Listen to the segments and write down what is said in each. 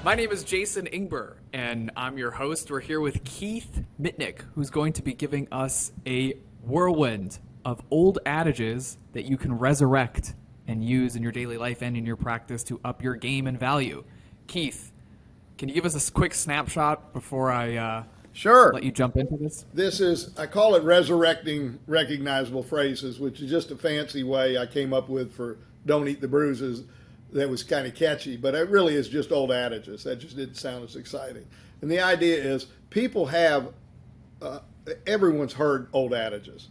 My name is Jason Ingber, and I'm your host. We're here with Keith Mitnik, who's going to be giving us a whirlwind of old adages that you can resurrect and use in your daily life and in your practice to up your game and value. Keith, can you give us a quick snapshot before I Sure. let you jump into this? I call it resurrecting recognizable phrases, which is just a fancy way I came up with for don't eat the bruises that was kind of catchy, but it really is just old adages. That just didn't sound as exciting. And the idea is people have, everyone's heard old adages.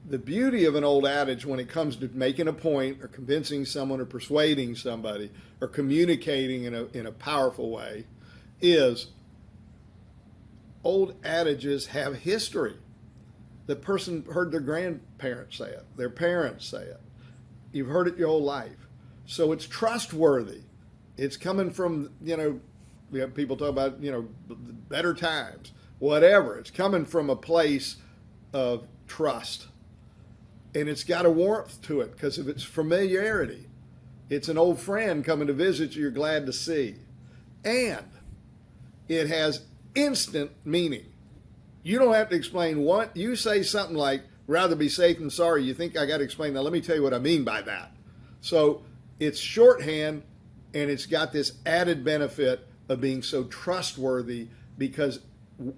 The beauty of an old adage when it comes to making a point or convincing someone or persuading somebody or communicating in a powerful way is old adages have history. The person heard their grandparents say it, their parents say it. You've heard it your whole life. So it's trustworthy. It's coming from, we have people talk about, better times, whatever. It's coming from a place of trust. And it's got a warmth to it because of its familiarity. It's an old friend coming to visit you're glad to see. And it has instant meaning. You don't have to explain what. You say something like, rather be safe than sorry. You think I got to explain that. Let me tell you what I mean by that. So it's shorthand, and it's got this added benefit of being so trustworthy because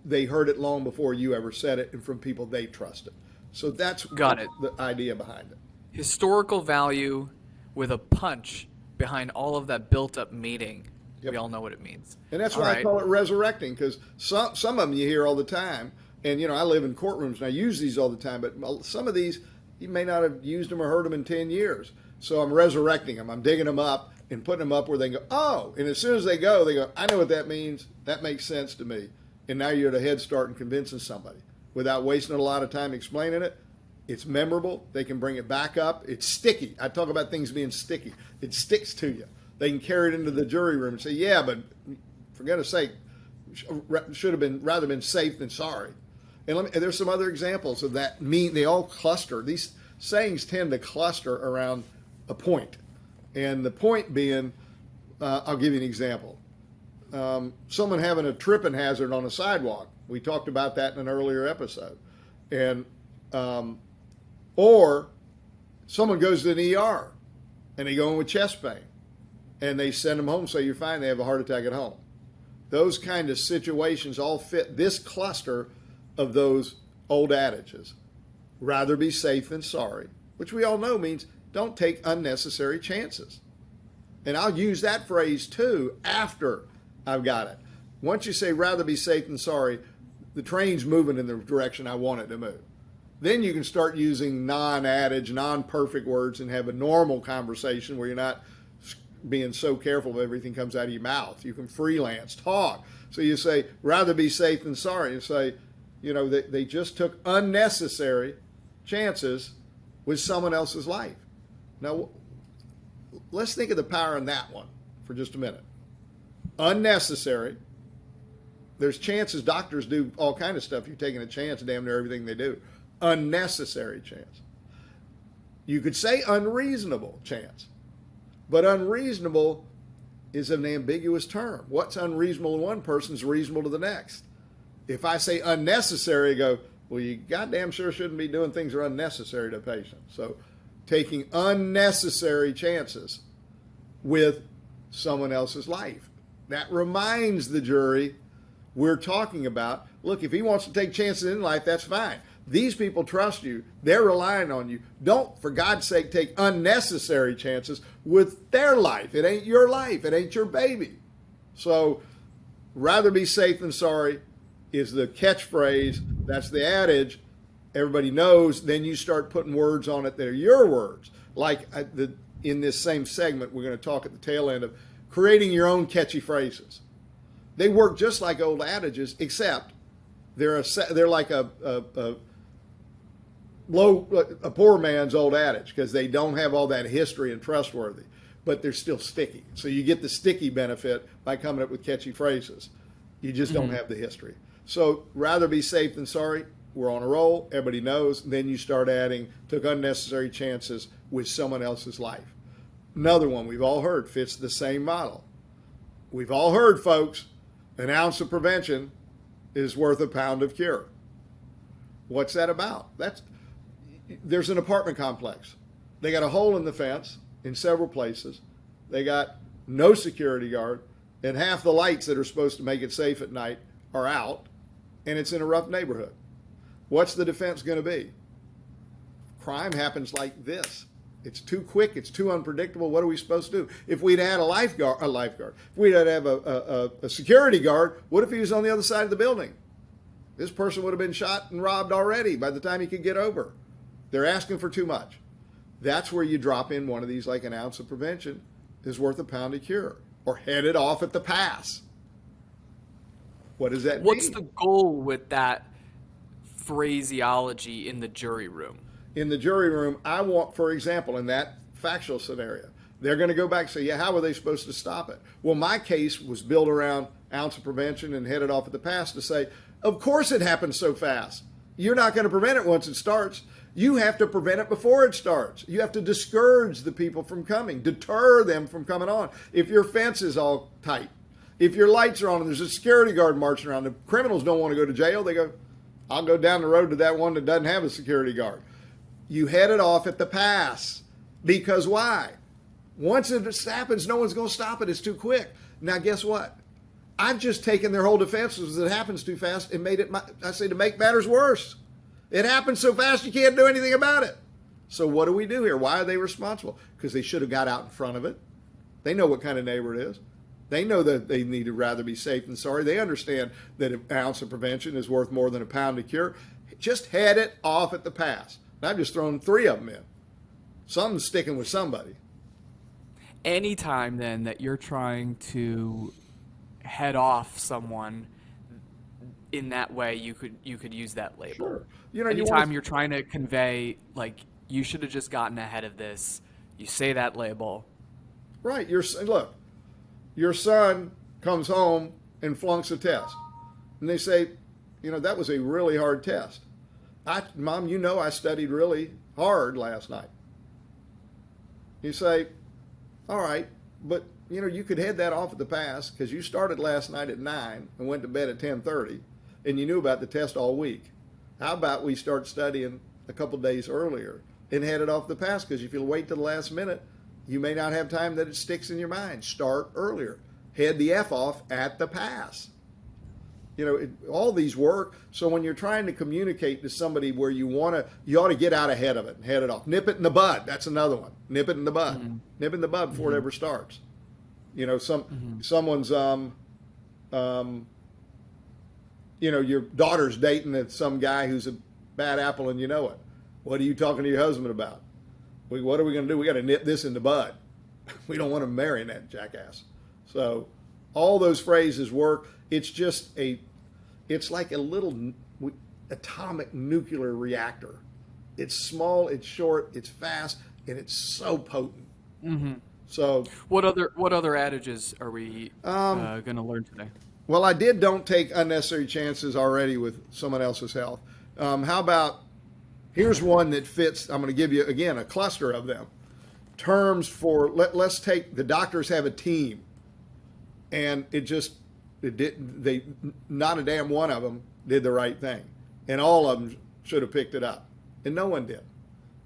they heard it long before you ever said it and from people they trusted. So that's Got it. the idea behind it. Historical value with a punch behind all of that built-up meaning. Yep. We all know what it means. And that's All why I right. call it resurrecting, because some of them you hear all the time. And, I live in courtrooms and I use these all the time, but some of these, you may not have used them or heard them in 10 years. So I'm resurrecting them. I'm digging them up and putting them up where they go, oh, and as soon as they go, I know what that means. That makes sense to me. And now you're at a head start in convincing somebody without wasting a lot of time explaining it. It's memorable. They can bring it back up. It's sticky. I talk about things being sticky. It sticks to you. They can carry it into the jury room and say, yeah, but for goodness sake, should have been rather been safe than sorry. And there's some other examples of that. They all cluster. These sayings tend to cluster around a point. And the point being, I'll give you an example. Someone having a tripping hazard on a sidewalk. We talked about that in an earlier episode. And or someone goes to an ER and they go in with chest pain and they send them home, say you're fine, they have a heart attack at home. Those kind of situations all fit this cluster of those old adages. Rather be safe than sorry, which we all know means don't take unnecessary chances. And I'll use that phrase too after I've got it. Once you say rather be safe than sorry, the train's moving in the direction I want it to move. Then you can start using non-adage, non-perfect words and have a normal conversation where you're not being so careful of everything comes out of your mouth. You can freelance, talk. So you say rather be safe than sorry. You say, they just took unnecessary chances with someone else's life. Now, let's think of the power in that one for just a minute. Unnecessary. There's chances. Doctors do all kind of stuff. You're taking a chance, damn near everything they do. Unnecessary chance. You could say unreasonable chance, but unreasonable is an ambiguous term. What's unreasonable to one person is reasonable to the next. If I say unnecessary, I go, well, you goddamn sure shouldn't be doing things that are unnecessary to a patient. So taking unnecessary chances with someone else's life. That reminds the jury we're talking about, look, if he wants to take chances in life, that's fine. These people trust you. They're relying on you. Don't, for God's sake, take unnecessary chances with their life. It ain't your life. It ain't your baby. So rather be safe than sorry is the catchphrase. That's the adage. Everybody knows. Then you start putting words on it that are your words. Like in this same segment, we're going to talk at the tail end of creating your own catchy phrases. They work just like old adages, except they're like a poor man's old adage because they don't have all that history and trustworthy, but they're still sticky. So you get the sticky benefit by coming up with catchy phrases. You just don't have the history. So rather be safe than sorry. We're on a roll. Everybody knows. Then you start adding, took unnecessary chances with someone else's life. Another one we've all heard fits the same model. we've all heard, folks, an ounce of prevention is worth a pound of cure. What's that about? There's an apartment complex. They got a hole in the fence in several places. They got no security guard, and half the lights that are supposed to make it safe at night are out, and it's in a rough neighborhood. What's the defense going to be? Crime happens like this. It's too quick. It's too unpredictable. What are we supposed to do? If we'd had a lifeguard, if we'd had to have a security guard, what if he was on the other side of the building? This person would have been shot and robbed already by the time he could get over. They're asking for too much. That's where you drop in one of these, like an ounce of prevention is worth a pound of cure, or head it off at the pass. What does that mean? What's the goal with that phraseology in the jury room? In the jury room, I want, for example, in that factual scenario, they're going to go back and say, yeah, how were they supposed to stop it? Well, my case was built around ounce of prevention and headed off at the pass to say, of course it happens so fast. You're not going to prevent it once it starts. You have to prevent it before it starts. You have to discourage the people from coming, deter them from coming on. If your fence is all tight, if your lights are on and there's a security guard marching around, the criminals don't want to go to jail. They go, I'll go down the road to that one that doesn't have a security guard. You head it off at the pass. Because why? Once it happens, no one's going to stop it. It's too quick. Now, guess what? I've just taken their whole defense as it happens too fast and made it, to make matters worse. It happens so fast you can't do anything about it. So what do we do here? Why are they responsible? Because they should have got out in front of it. They know what kind of neighbor it is. They know that they need to rather be safe than sorry. They understand that an ounce of prevention is worth more than a pound of cure. Just head it off at the pass. And I've just thrown 3 of them in. Something's sticking with somebody. Anytime then that you're trying to head off someone in that way, you could use that label. Sure. You know, anytime you're trying to convey, like, you should have just gotten ahead of this, you say that label. Right. Look, your son comes home and flunks a test. And they say, that was a really hard test. Mom, I studied really hard last night. You say, all right, but, you could head that off at the pass because you started last night at 9 and went to bed at 10:30, and you knew about the test all week. How about we start studying a couple days earlier and head it off the pass? Because if you wait till the last minute, you may not have time that it sticks in your mind. Start earlier. Head the F off at the pass. All these work. So when you're trying to communicate to somebody where you ought to get out ahead of it and head it off. Nip it in the bud. That's another one. Nip it in the bud. Mm-hmm. Nip it in the bud before it ever starts. Someone's, your daughter's dating some guy who's a bad apple and you know it. What are you talking to your husband about? What are we going to do? We got to nip this in the bud. We don't want to marry that jackass. So all those phrases work. It's like a little atomic nuclear reactor. It's small, it's short, it's fast, and it's so potent. Mm-hmm. So, what other adages are we going to learn today? Well, don't take unnecessary chances already with someone else's health. How about, here's one that fits. I'm going to give you, again, a cluster of them. Terms for, let's take, the doctors have a team, and not a damn one of them did the right thing. And all of them should have picked it up. And no one did.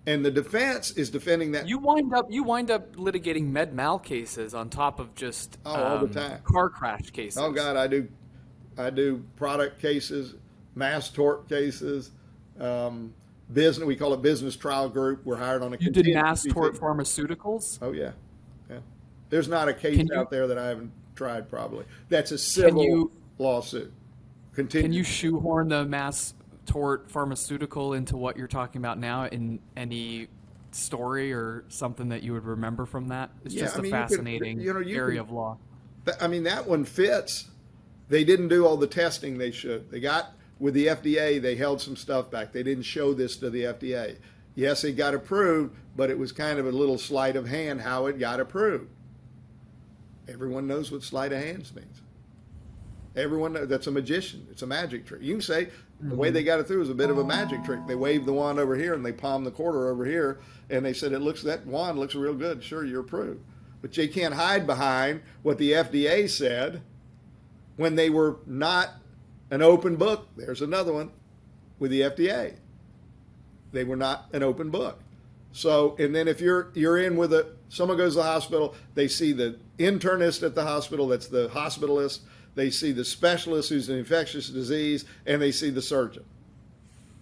And the defense is defending that. You wind up litigating med mal cases on top of just all the time car crash cases. Oh God, I do product cases, mass tort cases, business. We call it business trial group. We're hired on a. You did mass tort pharmaceuticals? Oh yeah. There's not a case out there that I haven't tried. Probably that's a civil lawsuit. Continue. Can you shoehorn the mass tort pharmaceutical into what you're talking about now in any story or something that you would remember from that? It's just a fascinating area of law. That one fits. They didn't do all the testing they should. They got with the FDA, they held some stuff back. They didn't show this to the FDA. Yes, it got approved, but it was kind of a little sleight of hand how it got approved. Everyone knows what sleight of hands means. Everyone knows that's a magician. It's a magic trick. You can say the way they got it through is a bit of a magic trick. They waved the wand over here and they palmed the quarter over here, and they said that wand looks real good. Sure, you're approved. But you can't hide behind what the FDA said when they were not an open book. There's another one with the FDA. They were not an open book. So, and then if you're in with someone goes to the hospital, they see the internist at the hospital, that's the hospitalist, they see the specialist who's an infectious disease, and they see the surgeon.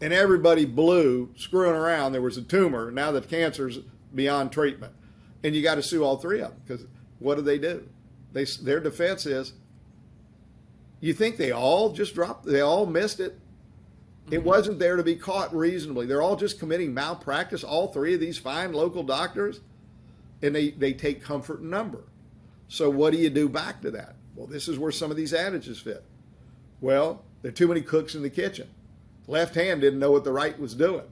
And everybody blew, screwing around. There was a tumor. Now the cancer's beyond treatment. And you got to sue all three of them, because what do? Their defense is, you think they all just dropped, they all missed it? It wasn't there to be caught reasonably. They're all just committing malpractice, all three of these fine local doctors, and they take comfort in number. So what do you do back to that? Well, this is where some of these adages fit. Well, there are too many cooks in the kitchen. Left hand didn't know what the right was doing.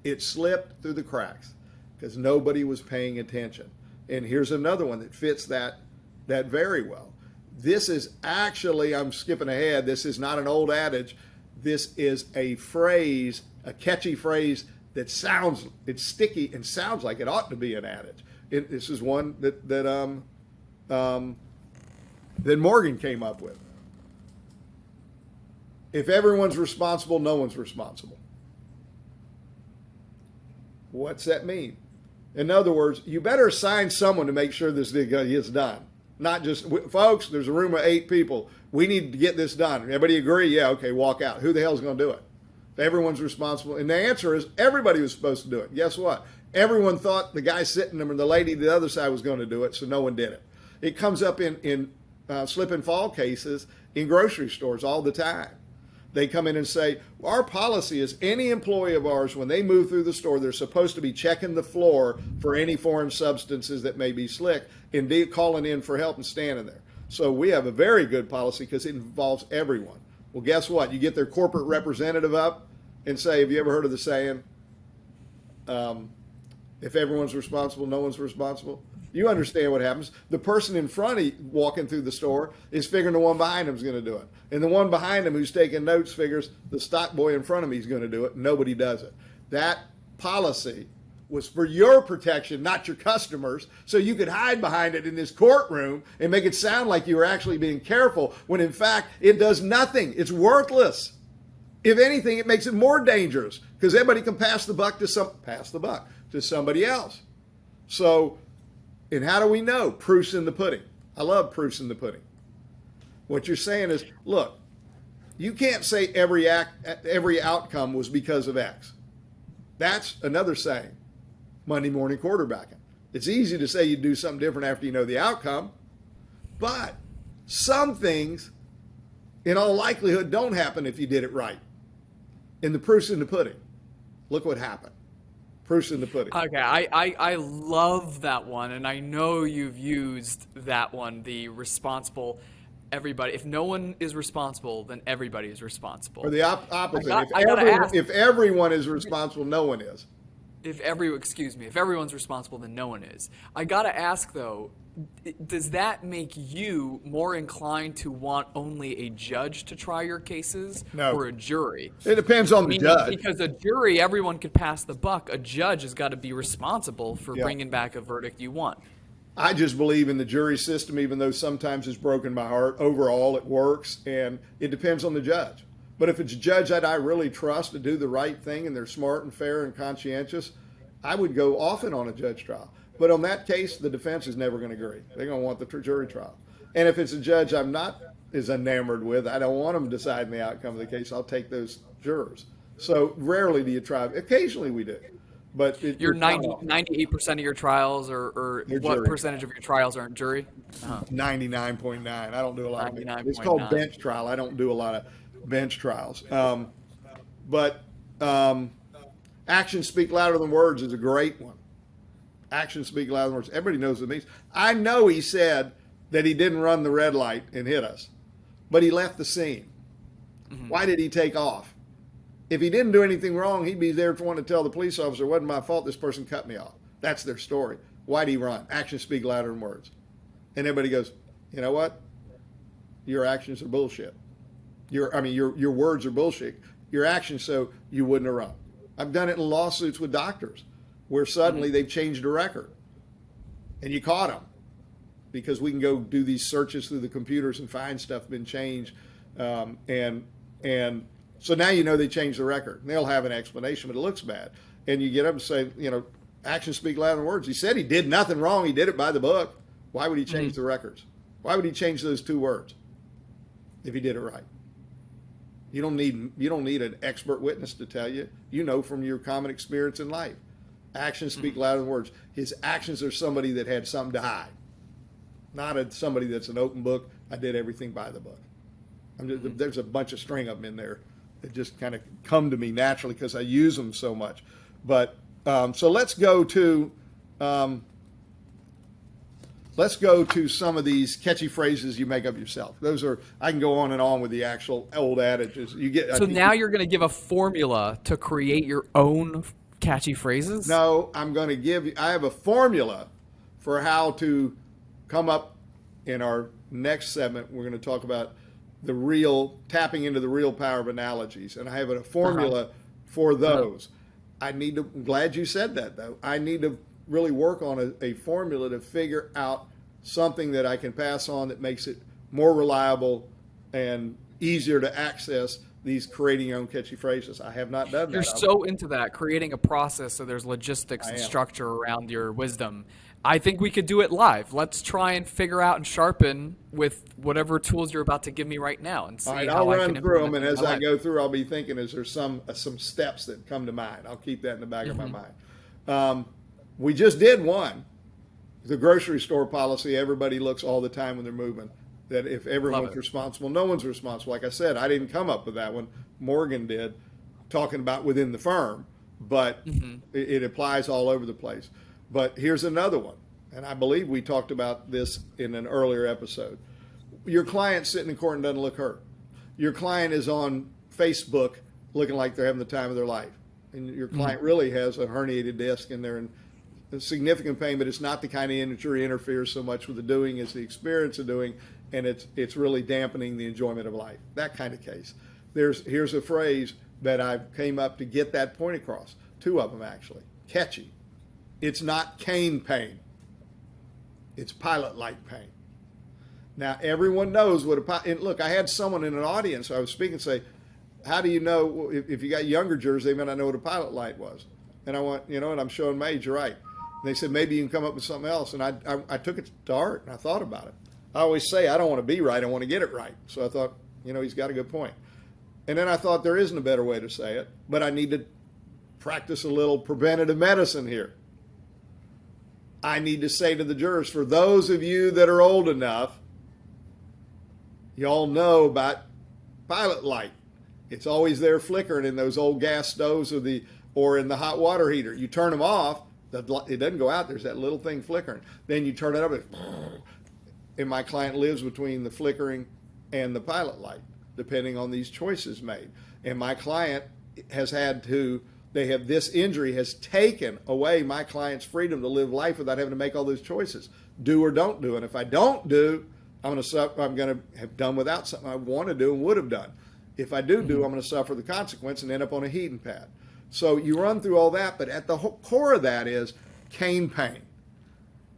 It slipped through the cracks because nobody was paying attention. And here's another one that fits that very well. This is actually, I'm skipping ahead, this is not an old adage. This is a phrase, a catchy phrase that it's sticky and sounds like it ought to be an adage. This is one that Morgan came up with. If everyone's responsible, no one's responsible. What's that mean? In other words, you better assign someone to make sure this gets done. Not just, folks, there's a room of 8 people. We need to get this done. Everybody agree? Yeah, okay, walk out. Who the hell's going to do it? Everyone's responsible. And the answer is everybody was supposed to do it. Guess what? Everyone thought the guy sitting there or the lady the other side was going to do it, so no one did it. It comes up in slip and fall cases in grocery stores all the time. They come in and say, our policy is any employee of ours, when they move through the store, they're supposed to be checking the floor for any foreign substances that may be slick and calling in for help and standing there. So we have a very good policy because it involves everyone. Well, guess what? You get their corporate representative up and say, have you ever heard of the saying, if everyone's responsible, no one's responsible? You understand what happens. The person in front of you walking through the store is figuring the one behind him is going to do it. And the one behind him who's taking notes figures the stock boy in front of me is going to do it. Nobody does it. That policy was for your protection, not your customers, so you could hide behind it in this courtroom and make it sound like you were actually being careful, when in fact it does nothing. It's worthless. If anything, it makes it more dangerous because everybody can pass the buck to somebody else. So, and how do we know? Proof's in the pudding. I love proofs in the pudding. What you're saying is, look, you can't say every outcome was because of X. That's another saying. Monday morning quarterbacking. It's easy to say you do something different after you know the outcome, but some things, in all likelihood, don't happen if you did it right. And the proof's in the pudding. Look what happened. Proof's in the pudding. Okay, I love that one, and I know you've used that one, the responsible everybody. If no one is responsible, then everybody is responsible. Or the opposite. If if everyone is responsible, no one is. If everyone's responsible, then no one is. I gotta ask though, does that make you more inclined to want only a judge to try your cases or a jury? It depends on the judge. Because a jury, everyone could pass the buck. A judge has got to be responsible for bringing back a verdict you want. I just believe in the jury system, even though sometimes it's broken my heart. Overall, it works, and it depends on the judge. But if it's a judge that I really trust to do the right thing and they're smart and fair and conscientious, I would go often on a judge trial. But on that case, the defense is never going to agree. They're going to want the jury trial. And if it's a judge I'm not as enamored with, I don't want them deciding the outcome of the case, I'll take those jurors. So rarely do you try. Occasionally we do. But your 98% of your trials, or what jury. Percentage of your trials aren't jury? 99.9. I don't do a lot of it. It's called bench trial. I don't do a lot of bench trials. But actions speak louder than words is a great one. Actions speak louder than words. Everybody knows what it means. I know he said that he didn't run the red light and hit us, but he left the scene. Mm-hmm. Why did he take off? If he didn't do anything wrong, he'd be there to want to tell the police officer, it wasn't my fault, this person cut me off. That's their story. Why did he run? Actions speak louder than words. And everybody goes, you know what? Your actions are bullshit. Your words are bullshit. Your actions, so you wouldn't have run. I've done it in lawsuits with doctors where suddenly they've changed a record. and you caught them, because we can go do these searches through the computers and find stuff been changed, and so now you know they changed the record. And they'll have an explanation, but it looks bad. And you get up and say, actions speak louder than words. He said he did nothing wrong. He did it by the book. Why would he change the records? Why would he change those 2 words if he did it right? You don't need an expert witness to tell you. You know from your common experience in life. Actions speak louder than words. His actions are somebody that had something to hide, not somebody that's an open book. I did everything by the book. There's a bunch of string of them in there that just kind of come to me naturally because I use them so much. But so let's go to some of these catchy phrases you make up yourself. I can go on and on with the actual old adages. Now you're going to give a formula to create your own catchy phrases? No, I'm going to give you. I have a formula for how to come up. In our next segment, we're going to talk about tapping into the real power of analogies, and I have a formula for those. I'm glad you said that, though. I need to really work on a formula to figure out something that I can pass on that makes it more reliable and easier to access these creating your own catchy phrases. I have not done that. You're so into that, creating a process so there's logistics and structure around your wisdom. I think we could do it live. Let's try and figure out and sharpen with whatever tools you're about to give me right now, and see how I can I'll run through them, and as I life. go through, I'll be thinking, is there some steps that come to mind? I'll keep that in the back of my mind. We just did one, the grocery store policy. Everybody looks all the time when they're moving. That if everyone's responsible, no one's responsible. Like I said, I didn't come up with that one. Morgan did, talking about within the firm, but it applies all over the place. But here's another one, and I believe we talked about this in an earlier episode. Your client's sitting in court and doesn't look hurt. Your client is on Facebook looking like they're having the time of their life. And your client really has a herniated disc and they're in significant pain, but it's not the kind of injury interferes so much with the doing as the experience of doing, and it's really dampening the enjoyment of life. That kind of case. Here's a phrase that I came up to get that point across. 2 of them, actually. Catchy. It's not cane pain. It's pilot light pain. Now, everyone knows what and look, I had someone in an audience I was speaking say, how do you know, if you got younger jurors, they may not know what a pilot light was. And I went, and I'm showing my age, you're right. And they said, maybe you can come up with something else. And I took it to heart and I thought about it. I always say, I don't want to be right, I want to get it right. So I thought, he's got a good point. And then I thought there isn't a better way to say it, but I need to practice a little preventative medicine here. I need to say to the jurors, for those of you that are old enough, y'all know about pilot light. It's always there flickering in those old gas stoves or in the hot water heater. You turn them off, it doesn't go out. There's that little thing flickering. Then you turn it up, and my client lives between the flickering and the pilot light, depending on these choices made. And my client has this injury has taken away my client's freedom to live life without having to make all those choices, do or don't do. And if I don't do, I'm going to have done without something I want to do and would have done. If I do, I'm going to suffer the consequence and end up on a heating pad. So you run through all that, but at the core of that is cane pain.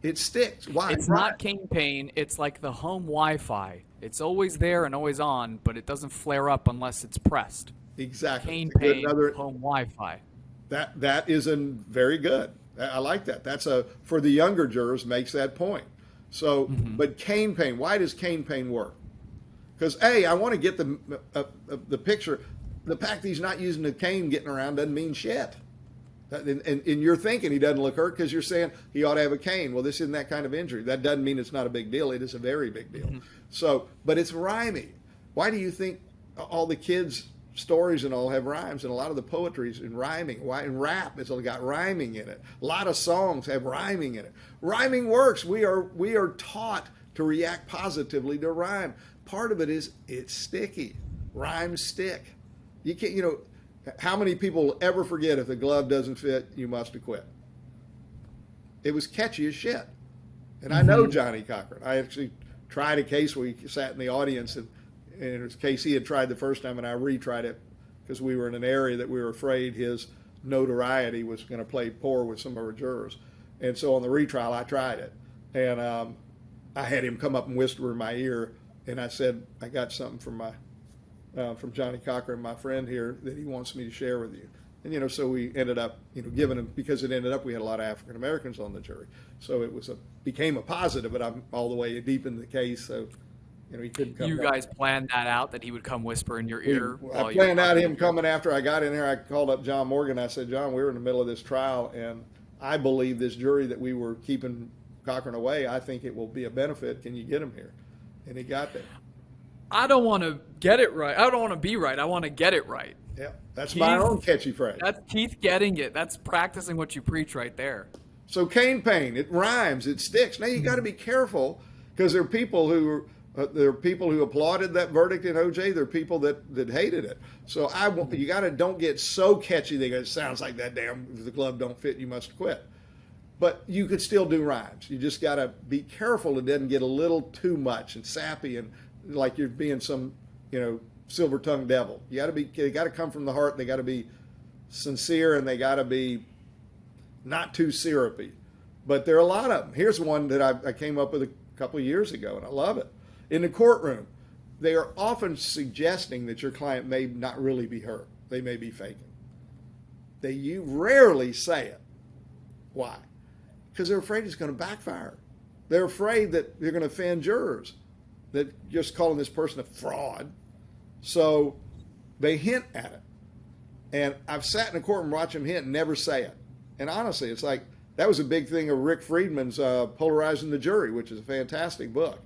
It sticks. Why? It's not cane pain. It's like the home Wi-Fi. It's always there and always on, but it doesn't flare up unless it's pressed. Exactly. Cane pain, home Wi-Fi. That is very good. I like that. That's for the younger jurors makes that point. So, but cane pain. Why does cane pain work? Because I want to get the picture. The fact that he's not using the cane getting around doesn't mean shit. And you're thinking he doesn't look hurt because you're saying he ought to have a cane. Well, this isn't that kind of injury. That doesn't mean it's not a big deal. It is a very big deal. So, but it's rhyming. Why do you think all the kids' stories and all have rhymes, and a lot of the poetry is in rhyming? Why? And rap has got rhyming in it. A lot of songs have rhyming in it. Rhyming works. We are taught to react positively to rhyme. Part of it is it's sticky. Rhymes stick. You can't, how many people will ever forget if the glove doesn't fit, you must acquit? It was catchy as shit. And I know Johnny Cochran. I actually tried a case where he sat in the audience, and it was a case he had tried the first time, and I retried it because we were in an area that we were afraid his notoriety was going to play poor with some of our jurors. And so on the retrial, I tried it. And I had him come up and whisper in my ear, and I said, I got something from Johnny Cochran, my friend here, that he wants me to share with you. And, so we ended up, giving him, because it ended up we had a lot of African Americans on the jury. So it became a positive, but I'm all the way deep in the case. So, he couldn't come. You guys planned that out, that he would come whisper in your ear? I planned out him coming after I got in there. I called up John Morgan. I said, John, we were in the middle of this trial, and I believe this jury that we were keeping Cochran away, I think it will be a benefit. Can you get him here? And he got there. I don't want to get it right. I don't want to be right. I want to get it right. Yeah, that's my own catchy phrase. That's Keith getting it. That's practicing what you preach right there. So cane pain, it rhymes, it sticks. Now you got to be careful, because there are people who applauded that verdict in OJ. There are people that hated it. So you got to don't get so catchy that it sounds like that damn. If the glove don't fit, you must quit. But you could still do rhymes. You just got to be careful it doesn't get a little too much and sappy and like you're being some, silver-tongued devil. They got to come from the heart. They got to be sincere, and they got to be not too syrupy. But there are a lot of them. Here's one that I came up with a couple of years ago, and I love it. In the courtroom, they are often suggesting that your client may not really be hurt. They may be faking. You rarely say it. Why? Because they're afraid it's going to backfire. They're afraid that they're going to offend jurors, that just calling this person a fraud. So they hint at it. And I've sat in a courtroom watching them hint and never say it. And honestly, it's like that was a big thing of Rick Friedman's Polarizing the Jury, which is a fantastic book.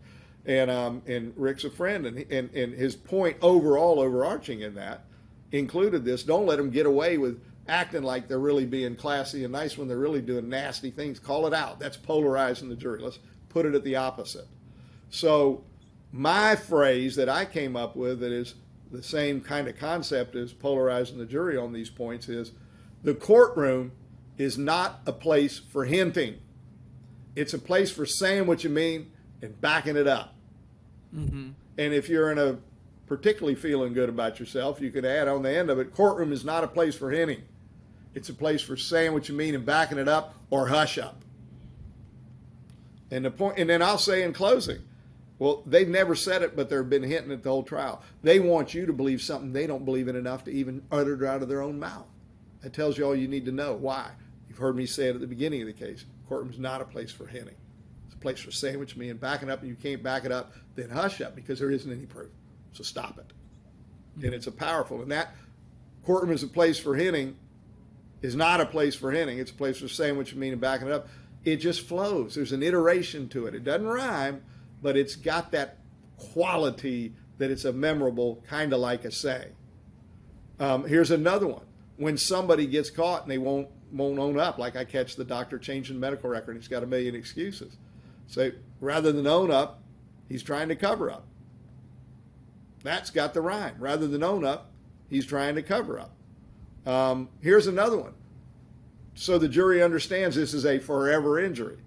And Rick's a friend. And his point overarching in that included this: don't let them get away with acting like they're really being classy and nice when they're really doing nasty things. Call it out. That's polarizing the jury. Let's put it at the opposite. So my phrase that I came up with that is the same kind of concept as polarizing the jury on these points is the courtroom is not a place for hinting. It's a place for saying what you mean and backing it up. Mm-hmm. And if you're particularly feeling good about yourself, you could add on the end of it, courtroom is not a place for hinting. It's a place for saying what you mean and backing it up, or hush up. And then I'll say in closing, well, they've never said it, but they've been hinting at the whole trial. They want you to believe something they don't believe in enough to even utter it out of their own mouth. That tells you all you need to know. Why? You've heard me say it at the beginning of the case. Courtroom's not a place for hinting. It's a place for saying what you mean and backing up, and you can't back it up, then hush up, because there isn't any proof. So stop it. And it's and that courtroom is a place for hinting is not a place for hinting. It's a place for saying what you mean and backing it up. It just flows. There's an iteration to it. It doesn't rhyme, but it's got that quality that it's a memorable, kind of like a saying. Here's another one. When somebody gets caught and they won't own up, like I catch the doctor changing medical record and he's got a million excuses. So rather than own up, he's trying to cover up. That's got the rhyme. Rather than own up, he's trying to cover up. Here's another one. So the jury understands this is a forever injury.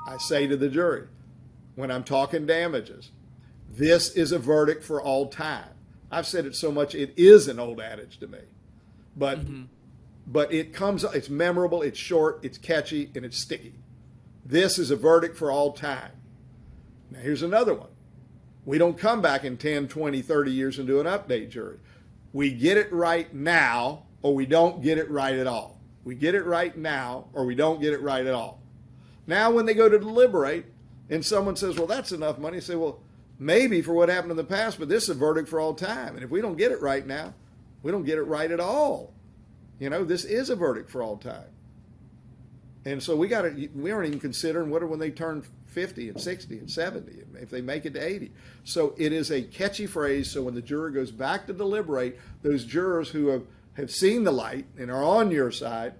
I say to the jury, when I'm talking damages, this is a verdict for all time. I've said it so much, it is an old adage to me. But it's memorable, it's short, it's catchy, and it's sticky. This is a verdict for all time. Now here's another one. We don't come back in 10, 20, 30 years and do an update jury. We get it right now, or we don't get it right at all. We get it right now, or we don't get it right at all. Now when they go to deliberate, and someone says, well, that's enough money, you say, well, maybe for what happened in the past, but this is a verdict for all time. And if we don't get it right now, we don't get it right at all. This is a verdict for all time. And so we aren't even considering when they turn 50 and 60 and 70, if they make it to 80. So it is a catchy phrase. So when the juror goes back to deliberate, those jurors who have seen the light and are on your side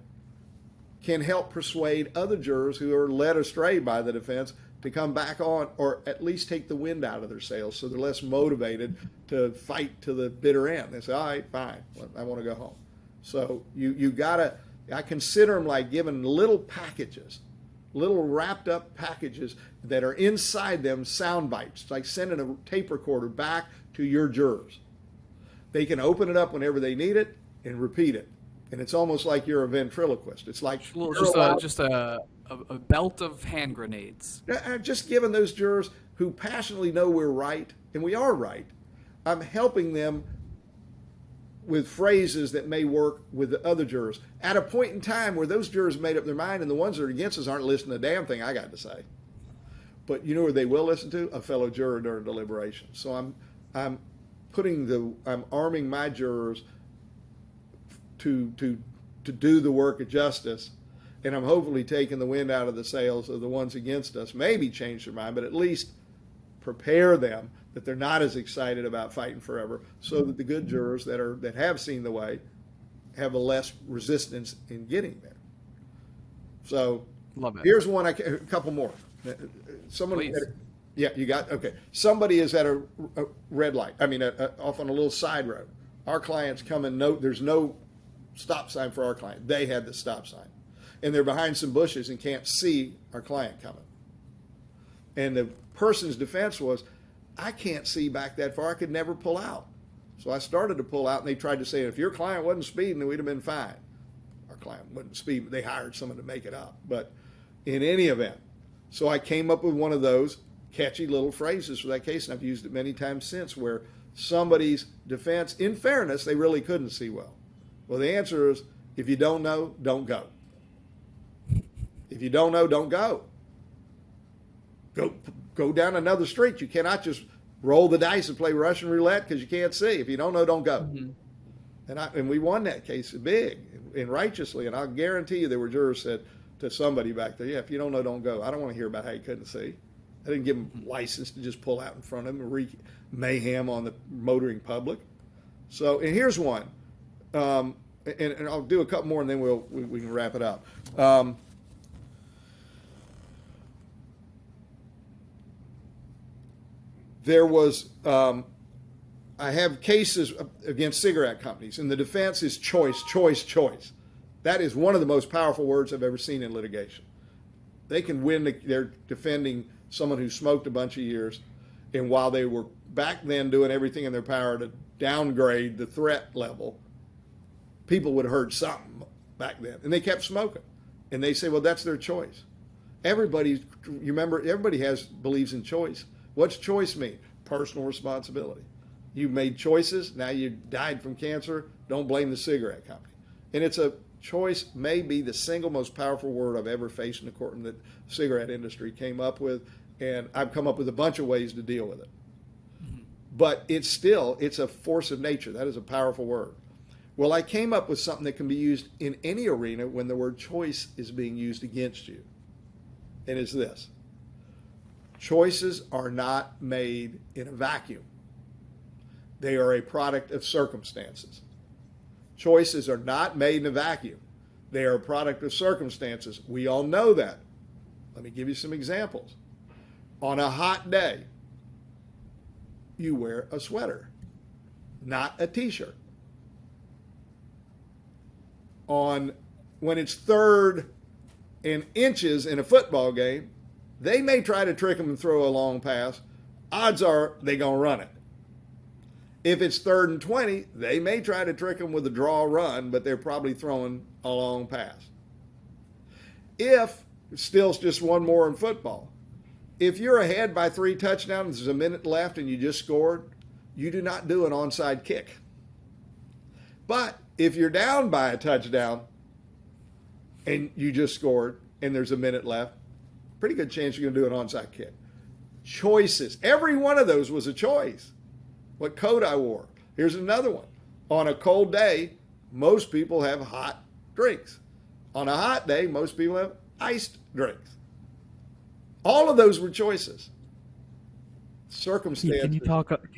can help persuade other jurors who are led astray by the defense to come back on, or at least take the wind out of their sails so they're less motivated to fight to the bitter end. They say, all right, fine, I want to go home. So you gotta, I consider them like giving little packages, little wrapped up packages that are inside them sound bites, like sending a tape recorder back to your jurors. They can open it up whenever they need it and repeat it. And it's almost like you're a ventriloquist. It's like just a belt of hand grenades. Just giving those jurors who passionately know we're right, and we are right, I'm helping them with phrases that may work with the other jurors at a point in time where those jurors made up their mind and the ones that are against us aren't listening to a damn thing I got to say. But you know where they will listen to? A fellow juror during deliberation. So I'm arming my jurors to do the work of justice, and I'm hopefully taking the wind out of the sails of the ones against us. Maybe change their mind, but at least prepare them that they're not as excited about fighting forever, so that the good jurors that have seen the way have a less resistance in getting there. So Love it. here's one. A couple more. Someone. Please. Yeah, you got okay. Somebody is at a red light. I mean, off on a little side road. Our clients come and note there's no stop sign for our client. They had the stop sign, and they're behind some bushes and can't see our client coming. And the person's defense was, I can't see back that far. I could never pull out. So I started to pull out, and they tried to say, if your client wasn't speeding, then we'd have been fine. Our client wasn't speeding, but they hired someone to make it up. But in any event, so I came up with one of those catchy little phrases for that case, and I've used it many times since, where somebody's defense, in fairness, they really couldn't see well. Well, the answer is, if you don't know, don't go. If you don't know, don't go. Go down another street. You cannot just roll the dice and play Russian roulette because you can't see. If you don't know, don't go. Mm-hmm. And we won that case big and righteously. And I'll guarantee you there were jurors said to somebody back there, yeah, if you don't know, don't go. I don't want to hear about how you couldn't see. I didn't give them license to just pull out in front of them and wreak mayhem on the motoring public. So, and here's one. And I'll do a couple more and then we can wrap it up. There was, I have cases against cigarette companies, and the defense is choice, choice, choice. That is one of the most powerful words I've ever seen in litigation. They can win, they're defending someone who smoked a bunch of years, and while they were back then doing everything in their power to downgrade the threat level, people would have heard something back then, and they kept smoking. And they say, well, that's their choice. Everybody believes in choice. What's choice mean? Personal responsibility. You made choices, now you died from cancer, don't blame the cigarette company. And it's a choice, may be the single most powerful word I've ever faced in the courtroom that the cigarette industry came up with, and I've come up with a bunch of ways to deal with it. Mm-hmm. But it's a force of nature. That is a powerful word. Well, I came up with something that can be used in any arena when the word choice is being used against you. And it's this. Choices are not made in a vacuum. They are a product of circumstances. Choices are not made in a vacuum. They are a product of circumstances. We all know that. Let me give you some examples. On a hot day, you wear a sweater, not a t-shirt. When it's 3rd and inches in a football game, they may try to trick them and throw a long pass. Odds are they're going to run it. If it's 3rd and 20, they may try to trick them with a draw run, but they're probably throwing a long pass. If, still just one more in football, if you're ahead by 3 touchdowns, there's a minute left and you just scored, you do not do an onside kick. But if you're down by a touchdown and you just scored and there's a minute left, pretty good chance you're going to do an onside kick. Choices. Every one of those was a choice. What coat I wore. Here's another one. On a cold day, most people have hot drinks. On a hot day, most people have iced drinks. All of those were choices. Circumstances. Can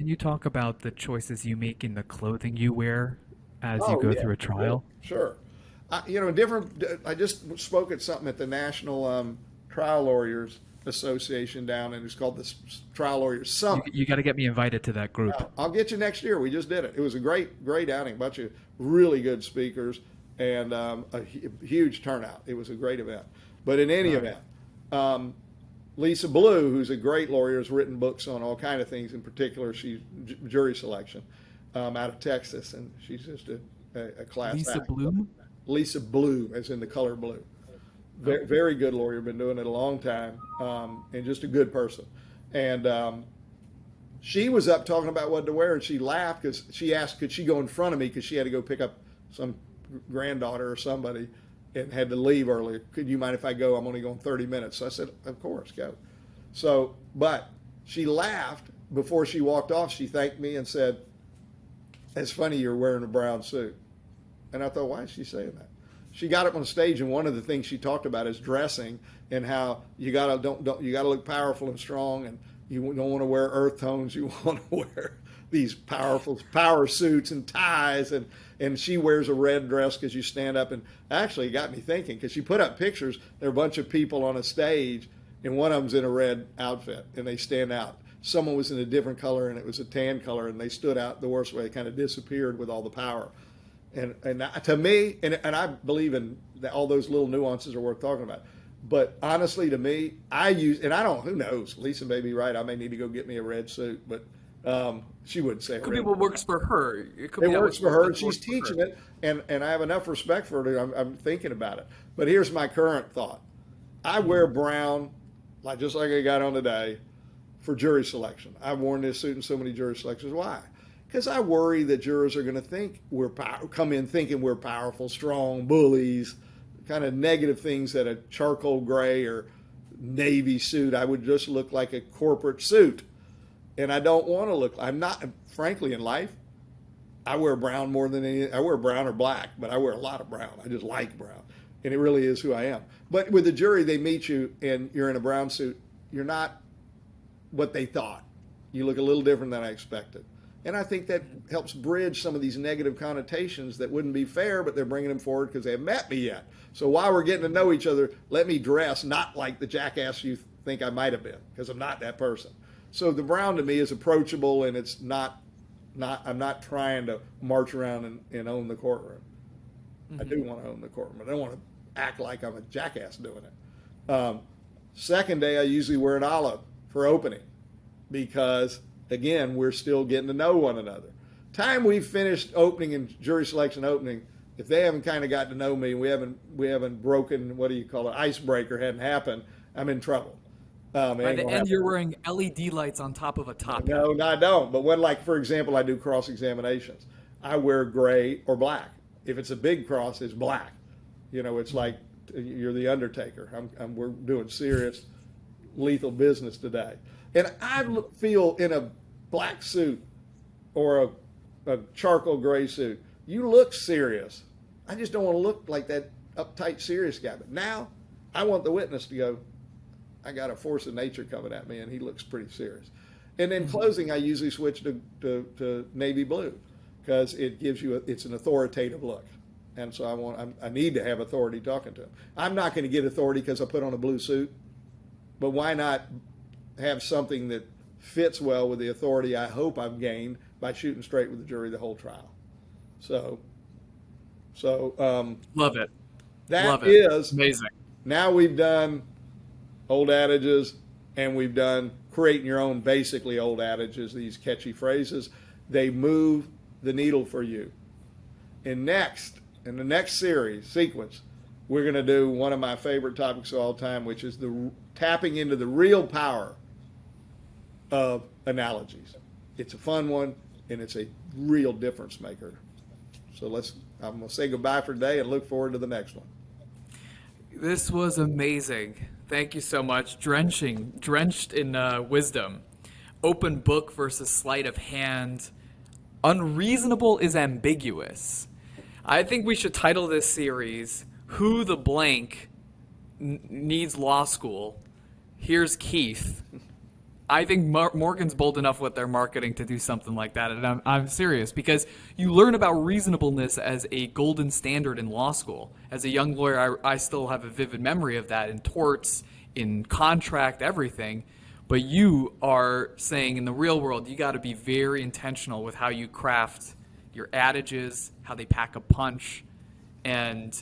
you talk about the choices you make in the clothing you wear as you go through a trial? Yeah, sure. I just spoke at something at the National Trial Lawyers Association down, and it's called the Trial Lawyers Summit. You got to get me invited to that group. I'll get you next year. We just did it. It was a great outing. A bunch of really good speakers and a huge turnout. It was a great event. But in any event, Lisa Blue, who's a great lawyer, has written books on all kind of things. In particular, she's jury selection out of Texas, and she's just a class act. Lisa Bloom? Lisa Blue, as in the color blue. Very, very good lawyer, been doing it a long time, and just a good person. And she was up talking about what to wear, and she laughed because she asked, could she go in front of me because she had to go pick up some granddaughter or somebody and had to leave early. Could you mind if I go? I'm only going 30 minutes. So I said, of course, go. So, but she laughed before she walked off. She thanked me and said, it's funny you're wearing a brown suit. And I thought, why is she saying that? She got up on stage, and one of the things she talked about is dressing and how you gotta look powerful and strong, and you don't want to wear earth tones. You want to wear these powerful power suits and ties, and she wears a red dress because you stand up. And actually, it got me thinking because she put up pictures. There are a bunch of people on a stage, and one of them's in a red outfit, and they stand out. Someone was in a different color, and it was a tan color, and they stood out the worst way. They kind of disappeared with all the power. And to me, and I believe in that all those little nuances are worth talking about. But honestly, to me, I use, and I don't, who knows? Lisa may be right. I may need to go get me a red suit, but she wouldn't say it. Could be what works for her. It works for her, and she's teaching it, and I have enough respect for her. I'm thinking about it. But here's my current thought. I wear brown, just like I got on today, for jury selection. I've worn this suit in so many jury selections. Why? Because I worry that jurors are going to think come in thinking we're powerful, strong, bullies, kind of negative things that a charcoal gray or navy suit, I would just look like a corporate suit. And I don't want to look, I'm not, frankly, in life, I wear brown more than I wear brown or black, but I wear a lot of brown. I just like brown. And it really is who I am. But with the jury, they meet you and you're in a brown suit. You're not what they thought. You look a little different than I expected. And I think that helps bridge some of these negative connotations that wouldn't be fair, but they're bringing them forward because they haven't met me yet. So while we're getting to know each other, let me dress not like the jackass you think I might have been, because I'm not that person. So the brown to me is approachable, and it's I'm not trying to march around and own the courtroom. Mm-hmm. I do want to own the courtroom. I don't want to act like I'm a jackass doing it. Second day, I usually wear an olive for opening because, again, we're still getting to know one another. Time we've finished opening and jury selection opening, if they haven't kind of got to know me, we haven't broken, what do you call it, icebreaker hadn't happened, I'm in trouble. By the end, you're wearing LED lights on top of a top hat. No, I don't. But when, for example, I do cross-examinations, I wear gray or black. If it's a big cross, it's black. It's like you're the Undertaker. We're doing serious, lethal business today. And I feel in a black suit or a charcoal gray suit, you look serious. I just don't want to look like that uptight, serious guy. But now I want the witness to go, I got a force of nature coming at me, and he looks pretty serious. And in closing, I usually switch to navy blue because it gives you, it's an authoritative look. And so I need to have authority talking to him. I'm not going to get authority because I put on a blue suit, but why not have something that fits well with the authority I hope I've gained by shooting straight with the jury the whole trial. So love it. That is amazing. Now we've done old adages, and we've done creating your own basically old adages, these catchy phrases. They move the needle for you. In the next sequence, we're going to do one of my favorite topics of all time, which is the tapping into the real power of analogies. It's a fun one, and it's a real difference maker. So I'm going to say goodbye for today and look forward to the next one. This was amazing. Thank you so much. Drenched in wisdom. Open book versus sleight of hand. Unreasonable is ambiguous. I think we should title this series, Who the Blank Needs Law School. Here's Keith. I think Morgan's bold enough with their marketing to do something like that, and I'm serious, because you learn about reasonableness as a golden standard in law school. As a young lawyer, I still have a vivid memory of that in torts, in contract, everything. But you are saying in the real world, you got to be very intentional with how you craft your adages, how they pack a punch, and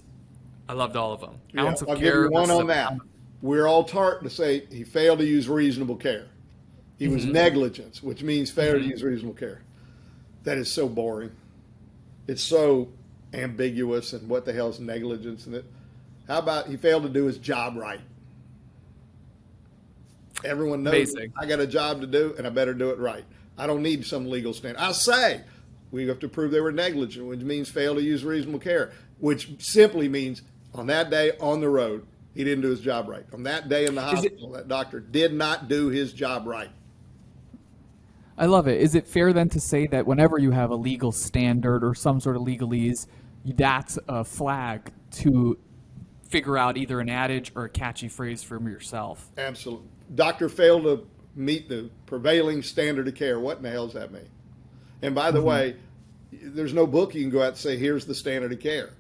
I loved all of them. Yeah, I'll give you one on that. We're all taught to say he failed to use reasonable care. He was negligence, which means failure to use reasonable care. That is so boring. It's so ambiguous, and what the hell is negligence in it? How about he failed to do his job right? Everyone knows Amazing. I got a job to do, and I better do it right. I don't need some legal standard. I say we have to prove they were negligent, which means fail to use reasonable care, which simply means on that day on the road, he didn't do his job right. On that day in the hospital, that doctor did not do his job right. I love it. Is it fair then to say that whenever you have a legal standard or some sort of legalese, that's a flag to figure out either an adage or a catchy phrase from yourself? Absolutely. Doctor failed to meet the prevailing standard of care. What in the hell does that mean? And by the way, there's no book you can go out and say, here's the standard of care.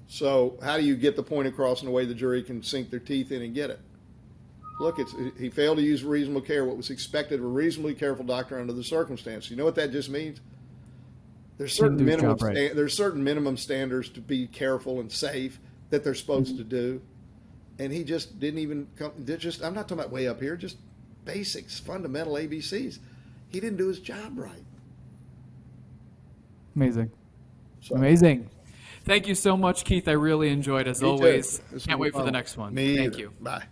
So how do you get the point across in a way the jury can sink their teeth in and get it? Look, he failed to use reasonable care, what was expected of a reasonably careful doctor under the circumstances. You know what that just means? There's certain there's certain minimum standards to be careful and safe that they're supposed to do. And he just didn't even come. I'm not talking about way up here, just basics, fundamental ABCs. He didn't do his job right. Amazing. So, Amazing. Thank you so much, Keith. I really enjoyed, as Me too. always. This Can't was wait for fun. the next one. Me Thank either. you. Bye.